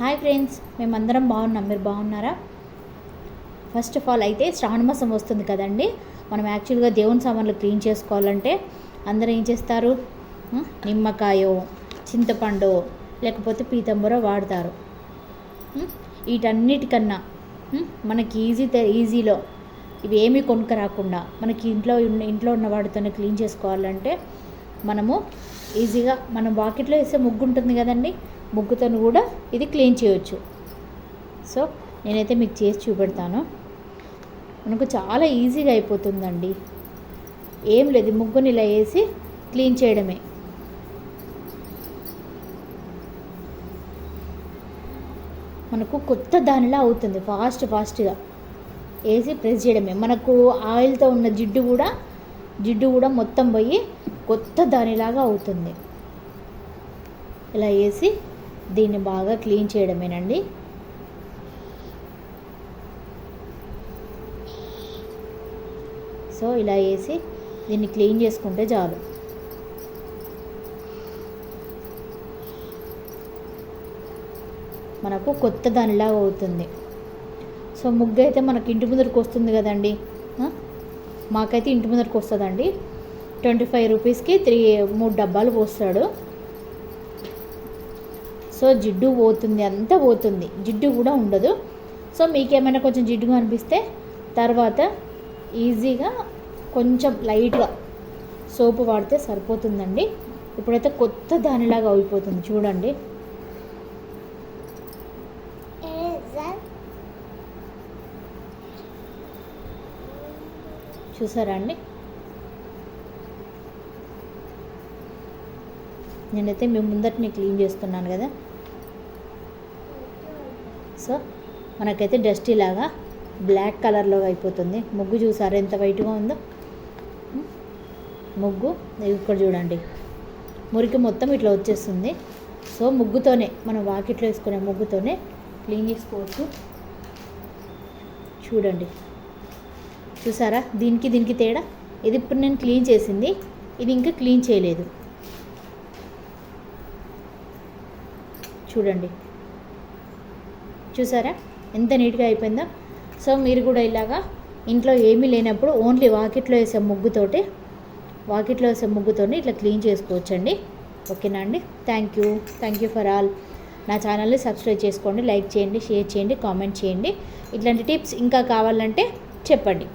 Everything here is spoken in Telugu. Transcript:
హాయ్ ఫ్రెండ్స్, మేమందరం బాగున్నాం. మీరు బాగున్నారా? ఫస్ట్ ఆఫ్ ఆల్ అయితే శ్రావణ మాసం వస్తుంది కదండి. మనం యాక్చువల్గా దేవుని సామాన్లు క్లీన్ చేసుకోవాలంటే అందరూ ఏం చేస్తారు? నిమ్మకాయో, చింతపండు, లేకపోతే పీతంబరో వాడతారు. వీటన్నిటికన్నా మనకి ఈజీలో ఇవి ఏమీ కొనుక్క రాకుండా మనకి ఇంట్లో ఉన్న వాటితోనే క్లీన్ చేసుకోవాలంటే మనము ఈజీగా మనం వాకిట్లో వేసే ముగ్గు ఉంటుంది కదండి, ముగ్గుతో కూడా ఇది క్లీన్ చేయొచ్చు. సో నేనైతే మీకు చేసి చూపెడతాను. మనకు చాలా ఈజీగా అయిపోతుందండి. ఏం లేదు, ముగ్గుని ఇలా వేసి క్లీన్ చేయడమే. మనకు కొత్త దానిలా అవుతుంది. ఫాస్ట్గా వేసి ప్రెస్ చేయడమే. మనకు ఆయిల్తో ఉన్న జిడ్డు కూడా మొత్తం పోయి కొత్త దానిలాగా అవుతుంది. ఇలా వేసి దీన్ని బాగా క్లీన్ చేయడమేనండి. సో ఇలా వేసి దీన్ని క్లీన్ చేసుకుంటే చాలు. మనకు కొత్త దానిలాగా అవుతుంది. సో ముగ్గు అయితే మనకి ఇంటి ముందరికి వస్తుంది కదండి. మాకైతే ఇంటి ముందరికి వస్తుందండి. 25 రూపీస్కి 3 డబ్బాలు పోస్తాడు. సో జిడ్డు పోతుంది, అంతా పోతుంది, జిడ్డు కూడా ఉండదు. సో మీకేమైనా కొంచెం జిడ్డుగా అనిపిస్తే తర్వాత ఈజీగా కొంచెం లైట్గా సోపు వాడితే సరిపోతుందండి. ఇప్పుడైతే కొత్త దానిలాగా అయిపోతుంది చూడండి. చూసారా అండి? నేనైతే మీ ముందటిని క్లీన్ చేస్తున్నాను కదా. సో మనకైతే డస్టీ లాగా బ్లాక్ కలర్లో అయిపోతుంది. ముగ్గు చూసారా ఎంత వైట్గా ఉందో? ముగ్గు ఇక్కడ చూడండి, మురికి మొత్తం ఇట్లా వచ్చేస్తుంది. సో ముగ్గుతోనే మనం వాకిట్లో వేసుకునే ముగ్గుతోనే క్లీన్ చేసుకోవచ్చు. చూడండి, చూసారా దీనికి తేడా? ఇది ఇప్పుడు నేను క్లీన్ చేసింది, ఇది ఇంకా క్లీన్ చేయలేదు. చూడండి, చూసారా ఎంత నీట్గా అయిపోయిందో? సో మీరు కూడా ఇలాగా ఇంట్లో ఏమీ లేనప్పుడు ఓన్లీ వాకిట్లో వేసే ముగ్గుతోనే ఇట్లా క్లీన్ చేసుకోవచ్చండి. ఓకేనా అండి? Thank you for all. నా ఛానల్ని సబ్స్క్రైబ్ చేసుకోండి, లైక్ చేయండి, షేర్ చేయండి, కామెంట్ చేయండి. ఇట్లాంటి టిప్స్ ఇంకా కావాలంటే చెప్పండి.